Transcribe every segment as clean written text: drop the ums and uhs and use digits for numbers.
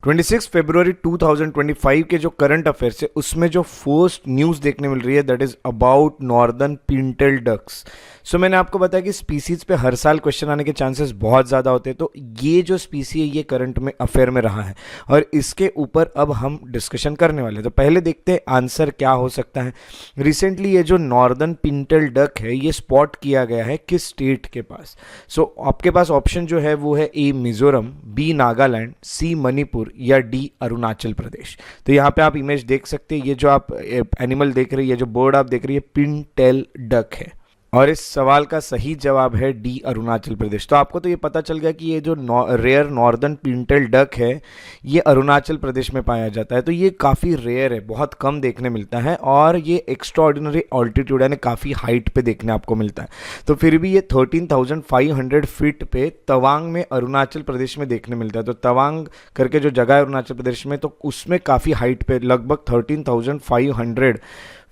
26 फरवरी 2025 के जो current affairs है उसमें जो फर्स्ट न्यूज़ देखने मिल रही है that is about northern pintail ducks. So मैंने आपको बताया कि स्पीसीज पे हर साल क्वेश्चन आने के चांसेस बहुत ज़्यादा होते हैं, तो ये जो स्पीसी है ये करंट में अफेयर में रहा है और इसके ऊपर अब हम डिस्कशन करने वाले हैं। तो पहले देखते हैं आंसर क्या हो सकता है। रिसेंटली ये जो नॉर्दर्न पिंटेल डक है ये स्पॉट किया गया है किस स्टेट के पास। सो आपके पास ऑप्शन जो है वो है ए मिजोरम, बी नागालैंड, सी मणिपुर या डी अरुणाचल प्रदेश। तो यहाँ पे आप इमेज देख सकते हैं, ये जो आप एनिमल देख रहे हैं, ये जो बर्ड आप देख रही है पिनटेल डक है और इस सवाल का सही जवाब है डी अरुणाचल प्रदेश। तो आपको तो ये पता चल गया कि ये जो रेयर नॉर्दर्न पिंटेल डक है ये अरुणाचल प्रदेश में पाया जाता है। तो ये काफ़ी रेयर है, बहुत कम देखने मिलता है और ये एक्स्ट्रा ऑर्डिनरी ऑल्टीट्यूड यानी काफ़ी हाइट पे देखने आपको मिलता है। तो फिर भी ये 13,500 फीट पे तवांग में अरुणाचल प्रदेश में देखने मिलता है। तो तवांग करके जो जगह है अरुणाचल प्रदेश में, तो उसमें काफ़ी हाइट पे लगभग 13,500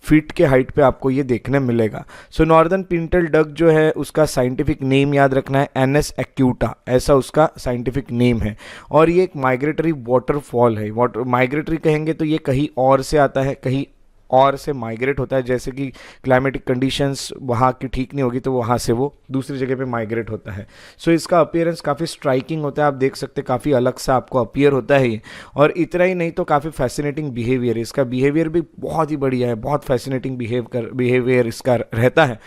फीट के हाइट पे आपको ये देखने मिलेगा। सो नॉर्दर्न पिंटेल डक जो है उसका साइंटिफिक नेम याद रखना है एनएस एक्यूटा, ऐसा उसका साइंटिफिक नेम है। और ये एक माइग्रेटरी वाटरफॉल है। वाटर माइग्रेटरी कहेंगे तो ये कहीं और से आता है, कहीं और से माइग्रेट होता है, जैसे कि क्लाइमेटिक कंडीशंस वहाँ की ठीक नहीं होगी तो वहाँ से वो दूसरी जगह पे माइग्रेट होता है। सो इसका अपीयरेंस काफ़ी स्ट्राइकिंग होता है, आप देख सकते हैं काफ़ी अलग सा आपको अपीयर होता है ये। और इतना ही नहीं तो काफ़ी फैसिनेटिंग बिहेवियर है, इसका बिहेवियर भी बहुत ही बढ़िया है, बहुत फैसिनेटिंग बिहेवियर इसका रहता है।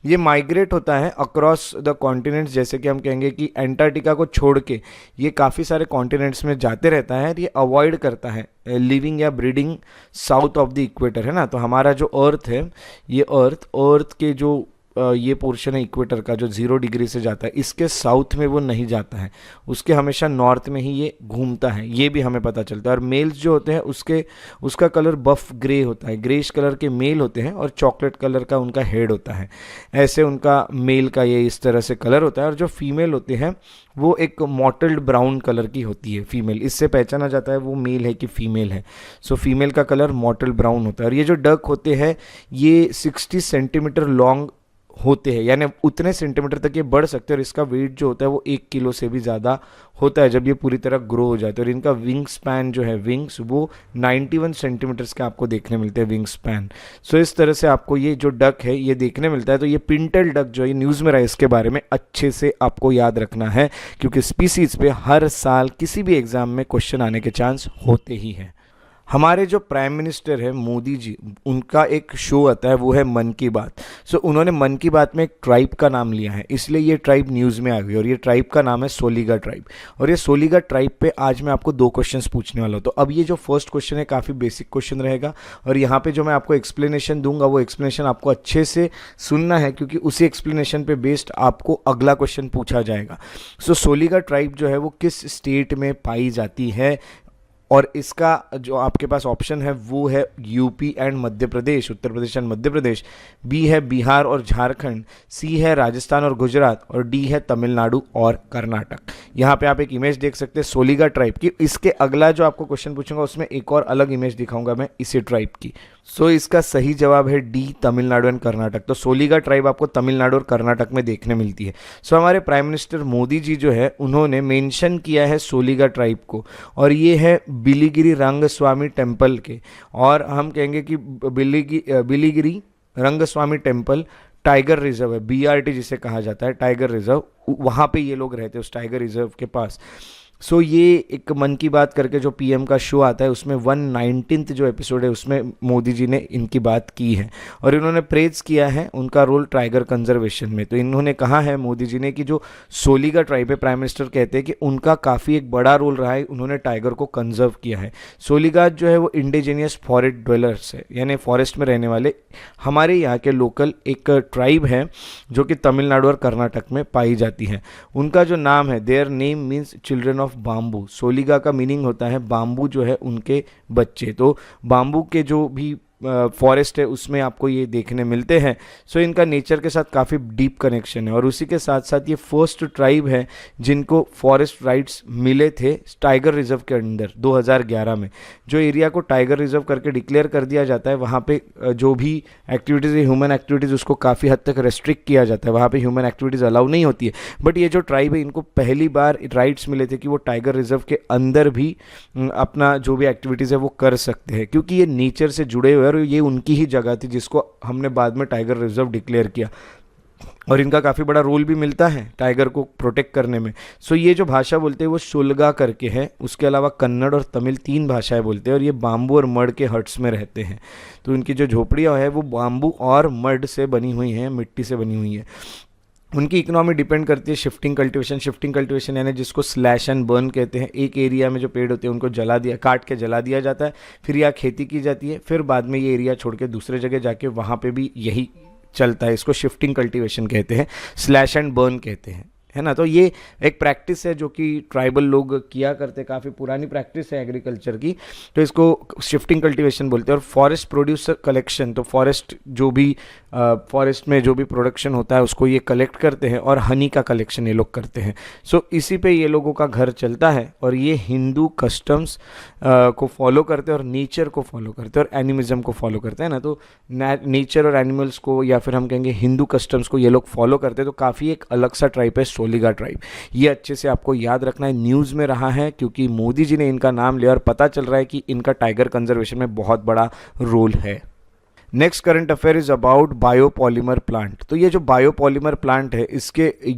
ये माइग्रेट होता है अक्रॉस द कॉन्टिनेंट्स, जैसे कि हम कहेंगे कि एंटार्क्टिका को छोड़ के ये काफ़ी सारे कॉन्टिनेंट्स में जाते रहता है और ये अवॉइड करता है लिविंग या breeding south of the equator, है ना। तो हमारा जो अर्थ है ये अर्थ के जो ये पोर्शन है इक्वेटर का जो 0 डिग्री से जाता है, इसके साउथ में वो नहीं जाता है, उसके हमेशा नॉर्थ में ही ये घूमता है, ये भी हमें पता चलता है। और मेल्स जो होते हैं उसका कलर बफ ग्रे होता है, ग्रेश कलर के मेल होते हैं और चॉकलेट कलर का उनका हेड होता है। ऐसे उनका मेल का ये इस तरह से कलर होता है। और जो फीमेल होते हैं वो एक मॉटल्ड ब्राउन कलर की होती है फीमेल, इससे पहचाना जाता है वो मेल है कि फीमेल है। सो फीमेल का कलर मॉटल्ड ब्राउन होता है। और ये जो डक होते हैं ये 60 सेंटीमीटर लॉन्ग होते हैं, यानी उतने सेंटीमीटर तक ये बढ़ सकते हैं और इसका वेट जो होता है वो 1 किलो से भी ज़्यादा होता है जब ये पूरी तरह ग्रो हो जाते हैं। और इनका विंग स्पैन जो है विंग्स वो 91 सेंटीमीटर्स के आपको देखने मिलते हैं विंग स्पैन। सो इस तरह से आपको ये जो डक है ये देखने मिलता है। तो ये पिंटेल डक जो है न्यूज़ में रहा है, इसके बारे में अच्छे से आपको याद रखना है क्योंकि स्पीसीज पे हर साल किसी भी एग्जाम में क्वेश्चन आने के चांस होते ही हैं। हमारे जो प्राइम मिनिस्टर है मोदी जी, उनका एक शो आता है वो है मन की बात। सो उन्होंने मन की बात में एक ट्राइब का नाम लिया है, इसलिए ये ट्राइब न्यूज़ में आ गई और ये ट्राइब का नाम है सोलिगा ट्राइब। और ये सोलिगा ट्राइब पे आज मैं आपको 2 क्वेश्चंस पूछने वाला हूँ। तो अब ये जो फर्स्ट क्वेश्चन है काफ़ी बेसिक क्वेश्चन रहेगा और यहाँ पे जो मैं आपको एक्सप्लेनेशन दूंगा वो एक्सप्लेनेशन आपको अच्छे से सुनना है क्योंकि उसी एक्सप्लेनेशन पे बेस्ड आपको अगला क्वेश्चन पूछा जाएगा। सो सोलिगा ट्राइब जो है वो किस स्टेट में पाई जाती है, और इसका जो आपके पास ऑप्शन है वो है UP and Madhya Pradesh, Uttar Pradesh and Madhya Pradesh, B है बिहार और झारखंड, सी है राजस्थान और गुजरात और डी है तमिलनाडु और कर्नाटक। यहाँ पे आप एक इमेज देख सकते हैं सोलिगा ट्राइब की। इसके अगला जो आपको क्वेश्चन पूछूंगा उसमें एक और अलग इमेज दिखाऊंगा मैं इसी ट्राइब की। सो इसका सही जवाब है डी तमिलनाडु एंड कर्नाटक। तो सोलिगा ट्राइब आपको तमिलनाडु और कर्नाटक में देखने मिलती है। सो हमारे प्राइम मिनिस्टर मोदी जी जो है उन्होंने मेंशन किया है सोलिगा ट्राइब को और ये है बिलीगिरी रंगस्वामी टेम्पल के। और हम कहेंगे कि Biligiri Rangaswamy temple tiger reserve है, BRT जिसे कहा जाता है टाइगर रिजर्व, वहाँ पे ये लोग रहते हैं उस टाइगर रिजर्व के पास। सो ये एक मन की बात करके जो PM का शो आता है उसमें 119th जो एपिसोड है उसमें मोदी जी ने इनकी बात की है और इन्होंने प्रेज किया है उनका रोल टाइगर कंजर्वेशन में। तो इन्होंने कहा है मोदी जी ने कि जो सोलिगा ट्राइब है, प्राइम मिनिस्टर कहते हैं कि उनका काफ़ी एक बड़ा रोल रहा है, उन्होंने टाइगर को कंजर्व किया है। सोलिगा जो है वो इंडिजीनियस फॉरेस्ट ड्वेलर्स है, यानी फॉरेस्ट में रहने वाले हमारे यहाँ के लोकल एक ट्राइब है जो कि तमिलनाडु और कर्नाटक में पाई जाती है। उनका जो नाम है their name means children of bamboo. Soliga का मीनिंग होता है बाम्बू जो है उनके बच्चे। तो बाम्बू के जो भी फॉरेस्ट है उसमें आपको ये देखने मिलते हैं। सो इनका नेचर के साथ काफ़ी डीप कनेक्शन है, और उसी के साथ साथ ये फर्स्ट ट्राइब है जिनको फॉरेस्ट राइट्स मिले थे टाइगर रिजर्व के अंदर 2011 में। जो एरिया को टाइगर रिजर्व करके डिक्लेयर कर दिया जाता है, वहाँ पे जो भी एक्टिविटीज़ है, ह्यूमन एक्टिविटीज़, उसको काफ़ी हद तक रेस्ट्रिक्ट किया जाता है, वहाँ पे ह्यूमन एक्टिविटीज़ अलाउ नहीं होती है। बट ये जो ट्राइब है, इनको पहली बार राइट्स मिले थे कि वो टाइगर रिजर्व के अंदर भी अपना जो भी एक्टिविटीज़ है वो कर सकते हैं, क्योंकि ये नेचर से जुड़े हुए, और ये उनकी ही जगह थी जिसको हमने बाद में टाइगर रिजर्व डिक्लेयर किया, और इनका काफ़ी बड़ा रोल भी मिलता है टाइगर को प्रोटेक्ट करने में। सो ये जो भाषा बोलते हैं वो शुल्गा करके है, उसके अलावा कन्नड़ और तमिल 3 भाषाएं बोलते हैं, और ये बाम्बू और मड के हट्स में रहते हैं। तो इनकी जो झोपड़ियाँ है वो बाम्बू और मड से बनी हुई हैं, मिट्टी से बनी हुई है। उनकी इकोनॉमी डिपेंड करती है शिफ्टिंग कल्टीवेशन। शिफ्टिंग कल्टीवेशन यानी जिसको स्लैश एंड बर्न कहते हैं। एक एरिया में जो पेड़ होते हैं उनको काट के जला दिया जाता है, फिर यहाँ खेती की जाती है, फिर बाद में ये एरिया छोड़ के दूसरे जगह जाके वहाँ पे भी यही चलता है। इसको शिफ्टिंग कल्टीवेशन कहते हैं, स्लैश एंड बर्न कहते हैं, है ना। तो ये एक प्रैक्टिस है जो कि ट्राइबल लोग किया करते, काफ़ी पुरानी प्रैक्टिस है एग्रीकल्चर की, तो इसको शिफ्टिंग कल्टीवेशन बोलते हैं। और फॉरेस्ट प्रोड्यूसर कलेक्शन, तो फॉरेस्ट जो भी फॉरेस्ट में जो भी प्रोडक्शन होता है उसको ये कलेक्ट करते हैं, और हनी का कलेक्शन ये लोग करते हैं। सो इसी पे ये लोगों का घर चलता है, और ये हिंदू कस्टम्स को फॉलो करते हैं, और नेचर को फॉलो करते हैं, और एनिमिज्म को फॉलो करते हैं ना। तो नेचर और एनिमल्स को, या फिर हम कहेंगे हिंदू कस्टम्स को, ये लोग फॉलो करते हैं। तो काफ़ी एक अलग सा ट्राइब है सोलिगा ट्राइब। ये अच्छे से आपको याद रखना है, न्यूज़ में रहा है क्योंकि मोदी जी ने इनका नाम लिया, और पता चल रहा है कि इनका टाइगर कंजर्वेशन में बहुत बड़ा रोल है। Next current affair is about biopolymer plant. तो ये जो बायोपॉलीमर प्लांट है,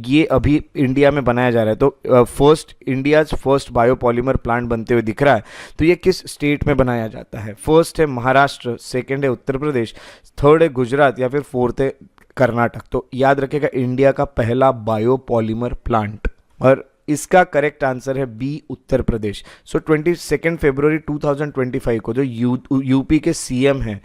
ये अभी इंडिया में बनाया जा रहा है। तो इंडियाज फर्स्ट बायोपॉलीमर प्लांट बनते हुए दिख रहा है। तो ये किस स्टेट में बनाया जाता है? फर्स्ट है महाराष्ट्र, सेकंड है उत्तर प्रदेश, थर्ड है गुजरात, या फिर फोर्थ है कर्नाटक। तो याद रखिएगा, इंडिया का पहला बायोपॉलीमर प्लांट, और इसका करेक्ट आंसर है बी, उत्तर प्रदेश। सो 22 फरवरी 2025 को जो यूपी के सीएम हैं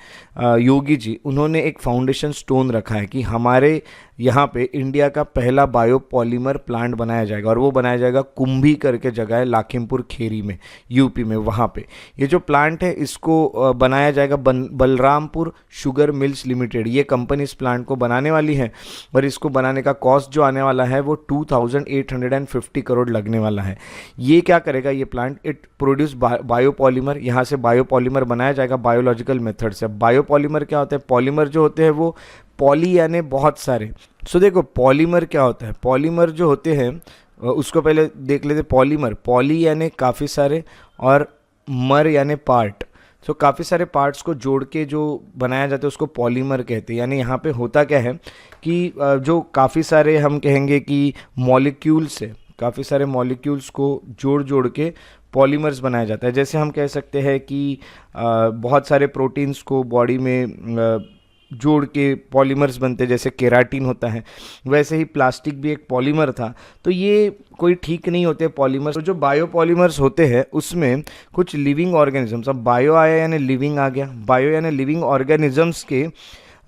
योगी जी, उन्होंने एक फाउंडेशन स्टोन रखा है कि हमारे यहाँ पे इंडिया का पहला बायोपॉलीमर प्लांट बनाया जाएगा, और वो बनाया जाएगा कुंभी करके जगह है लाखिमपुर खेरी में, यूपी में। वहाँ पे ये जो प्लांट है इसको बनाया जाएगा बलरामपुर शुगर मिल्स लिमिटेड, ये कंपनी इस प्लांट को बनाने वाली है, और इसको बनाने का कॉस्ट जो आने वाला है वो 2850 करोड़ लगने वाला है। ये क्या करेगा ये प्लांट? इट प्रोड्यूस बायोपॉलीमर, यहाँ से बायोपॉलीमर बनाया जाएगा बायोलॉजिकल मेथड से। बायोपॉलीमर क्या होता है? पॉलीमर जो होते हैं वो पॉली यानी बहुत सारे। सो देखो पॉलीमर क्या होता है? पॉलीमर जो होते हैं उसको पहले देख लेते। पॉली यानी काफ़ी सारे, और मर यानी पार्ट। सो काफ़ी सारे पार्ट्स को जोड़ के जो बनाया जाता है उसको पॉलीमर कहते हैं। यानी यहाँ पे होता क्या है कि जो काफ़ी सारे हम कहेंगे कि मॉलिक्यूल्स है, काफ़ी सारे मॉलिक्यूल्स को जोड़ के पॉलीमर्स बनाया जाता है। जैसे हम कह सकते हैं कि बहुत सारे प्रोटीन्स को बॉडी में जोड़ के पॉलीमर्स बनते हैं, जैसे केराटिन होता है, वैसे ही प्लास्टिक भी एक पॉलीमर था। तो ये कोई ठीक नहीं होते पॉलीमर्स। तो जो बायोपॉलीमर्स होते हैं उसमें कुछ लिविंग ऑर्गेनिजम्स, अब बायो आया यानी लिविंग आ गया, बायो यानी लिविंग ऑर्गेनिजम्स के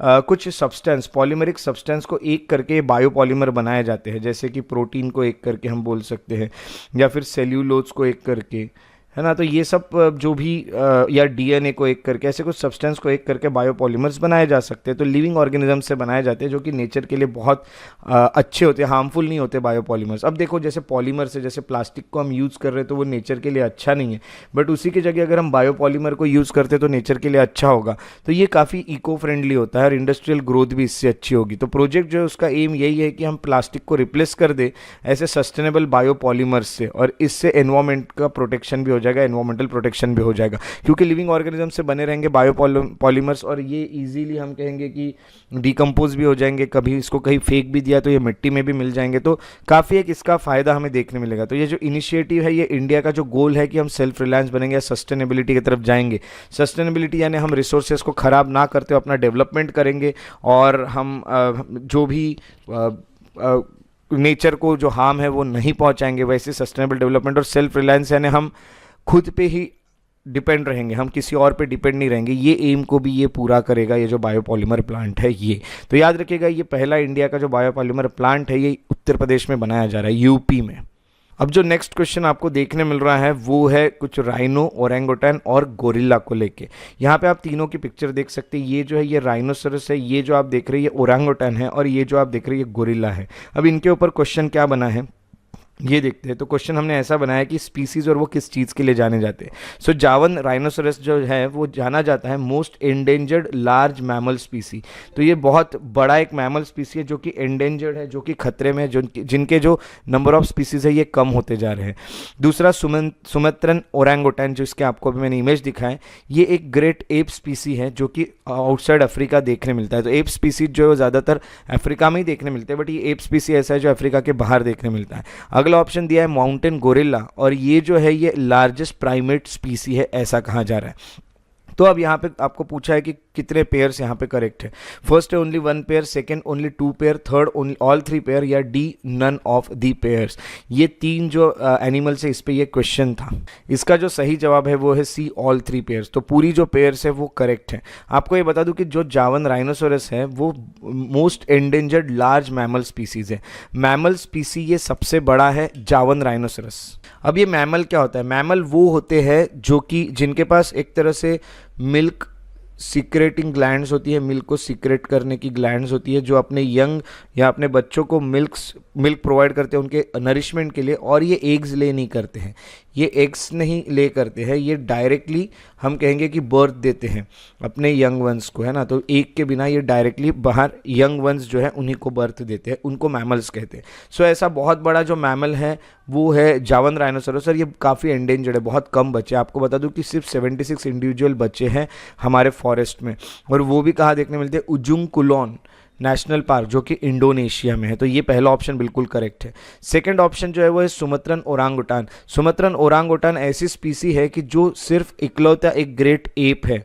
कुछ सब्सटेंस, पॉलीमरिक सब्सटेंस को एक करके बायोपॉलीमर बनाए जाते हैं। जैसे कि प्रोटीन को एक करके हम बोल सकते हैं, या फिर सेल्यूलोज को एक करके, है ना। तो ये सब जो भी या डीएनए को एक करके, ऐसे कुछ सब्सटेंस को एक करके बायोपॉलीमर्स बनाए जा सकते हैं। तो लिविंग ऑर्गेनिज्म से बनाए जाते हैं, जो कि नेचर के लिए बहुत अच्छे होते हैं, हार्मफुल नहीं होते बायोपॉलीमर्स। अब देखो जैसे पॉलीमर से, जैसे प्लास्टिक को हम यूज़ कर रहे हैं तो वो नेचर के लिए अच्छा नहीं है, बट उसी की जगह अगर हम बायोपॉलीमर को यूज़ करते तो नेचर के लिए अच्छा होगा। तो ये काफ़ी इको फ्रेंडली होता है, और इंडस्ट्रियल ग्रोथ भी इससे अच्छी होगी। तो प्रोजेक्ट जो है उसका एम यही है कि हम प्लास्टिक को रिप्लेस कर दे ऐसे सस्टेनेबल बायोपॉलीमर्स से, और इससे एनवायरमेंट का प्रोटेक्शन भी हो जाएगा, एनवायरमेंटल प्रोटेक्शन भी हो जाएगा, क्योंकि लिविंग ऑर्गेनिज्म से बने रहेंगे बायोपॉलीमर्स, और ये इजीली हम कहेंगे कि डिकम्पोज भी हो जाएंगे। कभी इसको कहीं फेंक भी दिया तो ये मिट्टी में भी मिल जाएंगे। तो काफ़ी एक इसका फ़ायदा हमें देखने मिलेगा। तो ये जो इनिशिएटिव है, ये इंडिया का जो गोल है कि हम सेल्फ रिलायंस बनेंगे, सस्टेनेबिलिटी की तरफ जाएंगे। सस्टेनेबिलिटी यानी हम रिसोर्सेज को ख़राब ना करते हुए अपना डेवलपमेंट करेंगे, और हम जो भी नेचर को जो हार्म है वो नहीं पहुंचाएंगे। वैसे सस्टेनेबल डेवलपमेंट और सेल्फ रिलायंस यानी हम खुद पे ही डिपेंड रहेंगे, हम किसी और पे डिपेंड नहीं रहेंगे। ये एम को भी ये पूरा करेगा, ये जो बायोपॉलीमर प्लांट है ये। तो याद रखिएगा, ये पहला इंडिया का जो बायोपॉलीमर प्लांट है ये उत्तर प्रदेश में बनाया जा रहा है, यूपी में। अब जो नेक्स्ट क्वेश्चन आपको देखने मिल रहा है वो है कुछ राइनो, ओरेंगुटन और गोरिल्ला को लेके। यहाँ पे आप तीनों की पिक्चर देख सकते हैं। ये जो है ये राइनोसरस है, ये जो आप देख रहे हैं ये ओरेंगुटन है, और ये जो आप देख रहे हैं ये गोरिल्ला है। अब इनके ऊपर क्वेश्चन क्या बना है ये देखते हैं। तो क्वेश्चन हमने ऐसा बनाया कि स्पीसीज और वो किस चीज़ के लिए जाने जाते हैं। सो जावन राइनोसरस जो है वो जाना जाता है मोस्ट एंडेंजर्ड लार्ज मैमल स्पीसी। तो ये बहुत बड़ा एक मैमल स्पीसी है जो कि एंडेंजर्ड है, जो कि खतरे में है, जिनके जो नंबर ऑफ स्पीसीज है ये कम होते जा रहे हैं। दूसरा सुमत्रन ओरेंगुटन, जो इसके आपको अभी मैंने इमेज दिखाया, ये एक ग्रेट एप स्पीसी है जो कि आउटसाइड अफ्रीका देखने मिलता है। तो एप स्पीसीज जो है वो ज़्यादातर अफ्रीका में ही देखने मिलते हैं, बट ये एप स्पीसी ऐसा है जो अफ्रीका के बाहर देखने मिलता है। अगला ऑप्शन दिया है माउंटेन गोरिल्ला, और ये जो है ये लार्जेस्ट प्राइमेट स्पीसी है ऐसा कहा जा रहा है। तो अब यहाँ पे आपको पूछा है कि कितने पेयर्स यहाँ पे करेक्ट है। फर्स्ट है only 1 pair, second only 2 pair, third only all 3 pair, या D none of the pairs. ये 3 जो एनिमल्स है इस पे ये क्वेश्चन था। इसका जो सही जवाब है वो है सी ऑल 3 पेयर्स। तो पूरी जो पेयर्स है वो करेक्ट है। आपको ये बता दूं कि जो जावन राइनोसोरस है वो most endangered large mammal species है। मैमल स्पीसी ये सबसे बड़ा है जावन राइनोसोरस। अब ये मैमल क्या होता है? मैमल वो होते हैं जो कि जिनके पास एक तरह से मिल्क सीक्रेटिंग ग्लैंड्स होती है, मिल्क को सीक्रेट करने की ग्लैंड्स होती है, जो अपने यंग या अपने बच्चों को मिल्क प्रोवाइड करते हैं उनके नरिशमेंट के लिए। और ये एग्स ले नहीं करते हैं, ये एग्स नहीं ले करते हैं, ये डायरेक्टली हम कहेंगे कि बर्थ देते हैं अपने यंग वंस को, है ना। तो एग के बिना ये डायरेक्टली बाहर यंग वंस जो है उन्हीं को बर्थ देते हैं, उनको मैमल्स कहते हैं। सो ऐसा बहुत बड़ा जो मैमल है वो है जावन राइनोसोरस, और ये काफ़ी एंडेंजर्ड है, बहुत कम बचे। आपको बता दूं कि सिर्फ 76 इंडिविजुअल बचे हैं हमारे फॉरेस्ट में, और वो भी कहाँ देखने मिलते हैं? उजुंग कुलोन नेशनल पार्क जो कि इंडोनेशिया में है। तो ये पहला ऑप्शन बिल्कुल करेक्ट है। सेकंड ऑप्शन जो है वो है सुमत्रन ओरांगुटान। सुमत्रन ओरांगुटान ऐसी स्पीसी है कि जो सिर्फ इकलौता एक ग्रेट एप है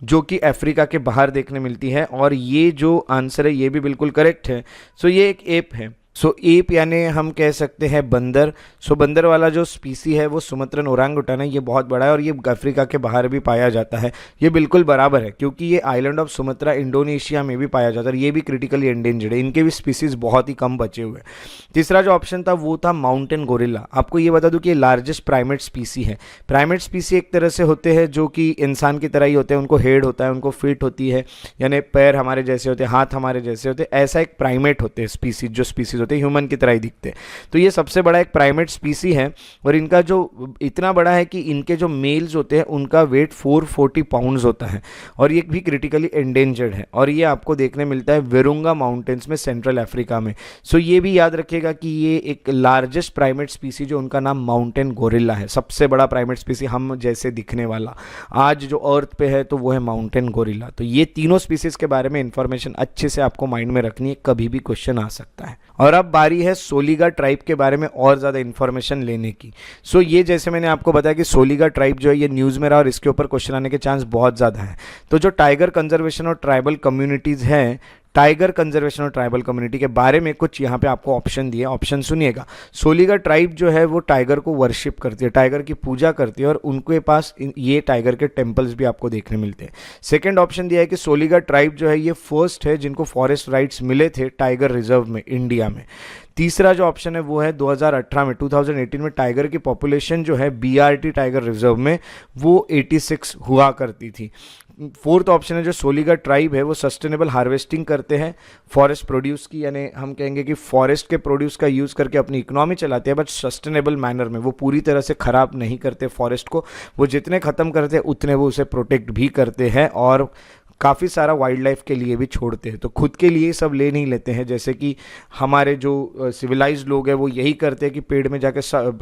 जो कि अफ्रीका के बाहर देखने मिलती है, और ये जो आंसर है ये भी बिल्कुल करेक्ट है। सो ये एक एप है। सो एप यानी हम कह सकते हैं बंदर। सो बंदर वाला जो स्पीसी है वो सुमत्रन ओरांगुटान है, ये बहुत बड़ा है और ये अफ्रीका के बाहर भी पाया जाता है। ये बिल्कुल बराबर है क्योंकि ये आइलैंड ऑफ सुमत्रा इंडोनेशिया में भी पाया जाता है, ये भी क्रिटिकली एंडेंजर्ड है, इनके भी स्पीसीज बहुत ही कम बचे हुए हैं। तीसरा जो ऑप्शन था वो था माउंटेन गोरिल्ला। आपको ये बता दूं कि ये लार्जेस्ट प्राइमेट स्पीसी है। प्राइमेट स्पीसी एक तरह से होते हैं जो कि इंसान की तरह ही होते हैं, उनको हेड होता है, उनको फीट होती है, यानी पैर हमारे जैसे होते हैं, हाथ हमारे जैसे होते हैं, ऐसा एक प्राइमेट होते हैं स्पीसीज, जो स्पीसीज होते हैं ह्यूमन की तरह ही दिखते हैं। तो ये सबसे बड़ा एक प्राइमेट स्पीसी है, और इनका जो इतना बड़ा है कि इनके जो मेल्स होते हैं उनका वेट 440 पाउंड्स होता है, और ये भी क्रिटिकली एंडेंजर्ड है, और ये आपको देखने मिलता है विरुंगा माउंटेन्स में सेंट्रल अफ्रीका में। सो ये भी याद रखिएगा कि ये एक लार्जेस्ट प्राइमेट स्पीसी जो उनका नाम माउंटेन गोरिल्ला है, सबसे बड़ा प्राइमेट स्पीसी हम जैसे दिखने वाला आज जो अर्थ पे है तो वो है माउंटेन गोरिल्ला। तो ये तीनों स्पीसीज के बारे में इंफॉर्मेशन अच्छे से आपको माइंड में रखनी है, कभी भी क्वेश्चन आ सकता है। और अब बारी है सोलिगा ट्राइब के बारे में और ज़्यादा इन्फॉर्मेशन लेने की। सो ये जैसे मैंने आपको बताया कि सोलिगा ट्राइब जो है ये न्यूज़ में रहा और इसके ऊपर क्वेश्चन आने के चांस बहुत ज़्यादा है। तो जो टाइगर कंजर्वेशन और ट्राइबल कम्युनिटीज़ हैं, टाइगर कंजर्वेशन और ट्राइबल कम्युनिटी के बारे में कुछ यहाँ पे आपको ऑप्शन दिए, ऑप्शन सुनिएगा। सोलिगा ट्राइब जो है वो टाइगर को वर्शिप करती है, टाइगर की पूजा करती है, और उनके पास ये टाइगर के टेम्पल्स भी आपको देखने मिलते हैं। सेकंड ऑप्शन दिया है कि सोलिगा ट्राइब जो है ये फर्स्ट है जिनको फॉरेस्ट राइट्स मिले थे टाइगर रिजर्व में इंडिया में। तीसरा जो ऑप्शन है वो है 2018 में टाइगर की पॉपुलेशन जो है बीआरटी टाइगर रिजर्व में वो 86 हुआ करती थी। फोर्थ ऑप्शन है जो सोलिगा ट्राइब है वो सस्टेनेबल हार्वेस्टिंग करते हैं फॉरेस्ट प्रोड्यूस की, यानी हम कहेंगे कि फॉरेस्ट के प्रोड्यूस का यूज़ करके अपनी इकोनॉमी चलाते हैं, बट सस्टेनेबल मैनर में। वो पूरी तरह से ख़राब नहीं करते फॉरेस्ट को, वो जितने ख़त्म करते हैं उतने वो उसे प्रोटेक्ट भी करते हैं, और काफ़ी सारा वाइल्ड लाइफ के लिए भी छोड़ते हैं। तो खुद के लिए सब ले नहीं लेते हैं, जैसे कि हमारे जो सिविलाइज्ड लोग हैं वो यही करते हैं कि पेड़ में जाके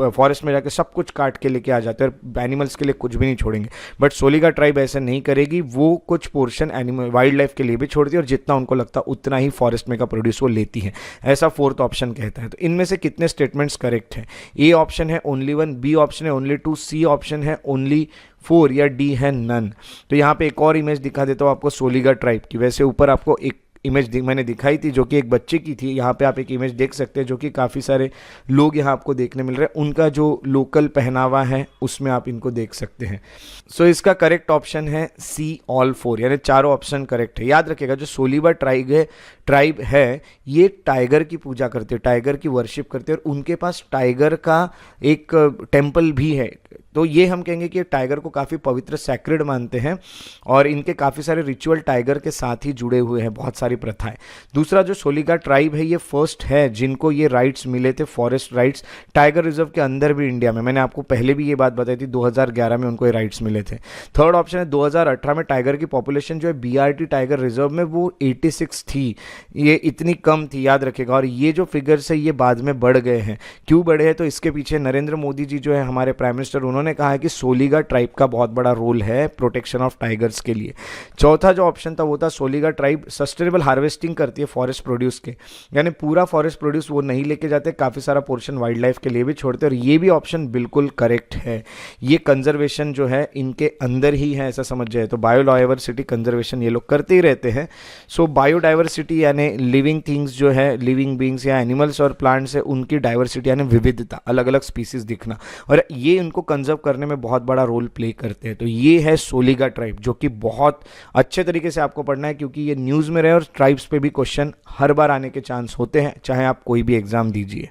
फॉरेस्ट में जाके सब कुछ काट के लेके आ जाते हैं और एनिमल्स के लिए कुछ भी नहीं छोड़ेंगे। बट सोलिगा ट्राइब ऐसा नहीं करेगी, वो कुछ पोर्शन एनिमल वाइल्ड लाइफ के लिए भी छोड़ती है, और जितना उनको लगता है उतना ही फॉरेस्ट में का प्रोड्यूस वो लेती है, ऐसा फोर्थ ऑप्शन कहता है। तो इनमें से कितने स्टेटमेंट्स करेक्ट हैं? ए ऑप्शन है ओनली 1, बी ऑप्शन है ओनली 2, सी ऑप्शन है ओनली 4, या डी है नन। तो यहाँ पे एक और इमेज दिखा देता हूँ आपको सोलिगा ट्राइब की। वैसे ऊपर आपको एक इमेज मैंने दिखाई थी जो कि एक बच्चे की थी, यहाँ पे आप एक इमेज देख सकते हैं जो कि काफ़ी सारे लोग यहाँ आपको देखने मिल रहे हैं, उनका जो लोकल पहनावा है उसमें आप इनको देख सकते हैं। सो इसका करेक्ट ऑप्शन है सी, ऑल फोर, यानी चारों ऑप्शन करेक्ट है। याद रखिएगा जो सोलीबा ट्राइब है ये टाइगर की पूजा करते हैं, टाइगर की वर्शिप करते हैं और उनके पास टाइगर का एक टेम्पल भी है। तो ये हम कहेंगे कि टाइगर को काफ़ी पवित्र सैक्रेड मानते हैं और इनके काफ़ी सारे रिचुअल टाइगर के साथ ही जुड़े हुए हैं, बहुत सारी प्रथाएं। दूसरा जो सोलिगा ट्राइब है ये फर्स्ट है जिनको ये राइट्स मिले थे, फॉरेस्ट राइट्स, टाइगर रिजर्व के अंदर भी इंडिया में। मैंने आपको पहले भी ये बात बताई थी, 2011 में उनको ये राइट्स मिले थे। थर्ड ऑप्शन है 2018 में टाइगर की पॉपुलेशन जो है बीआरटी टाइगर रिजर्व में वो 86 थी, ये इतनी कम थी, याद रखेगा। और ये जो फिगर्स है ये बाद में बढ़ गए हैं। क्यों बढ़े हैं? तो इसके पीछे नरेंद्र मोदी जी जो है हमारे प्राइम मिनिस्टर, उन्होंने कहा है कि सोलिगा ट्राइब का बहुत बड़ा रोल है प्रोटेक्शन ऑफ टाइगर्स के लिए। चौथा जो ऑप्शन था वो था सोलिगा ट्राइब सस्टेनेबल हार्वेस्टिंग करती है फॉरेस्ट प्रोड्यूस के, यानी पूरा फॉरेस्ट प्रोड्यूस वो नहीं लेके जाते, काफ़ी सारा पोर्शन वाइल्ड लाइफ के लिए भी छोड़ते हैं। और ये भी ऑप्शन बिल्कुल करेक्ट है, ये कंजर्वेशन जो है इनके अंदर ही है, ऐसा समझ जाए। तो बायोडाइवर्सिटी कंजर्वेशन ये लोग करते ही रहते हैं। सो बायोडाइवर्सिटी यानी लिविंग थिंग्स जो है, लिविंग बींग्स या एनिमल्स और प्लांट्स है, उनकी डाइवर्सिटी यानी विविधता, अलग अलग स्पीसीज दिखना, और ये इनको कंजर्व करने में बहुत बड़ा रोल प्ले करते हैं। तो ये है सोलिगा ट्राइब, जो कि बहुत अच्छे तरीके से आपको पढ़ना है क्योंकि ये न्यूज़ में रहे और ट्राइब्स पे भी क्वेश्चन हर बार आने के चांस होते हैं, चाहे आप कोई भी एग्जाम दीजिए।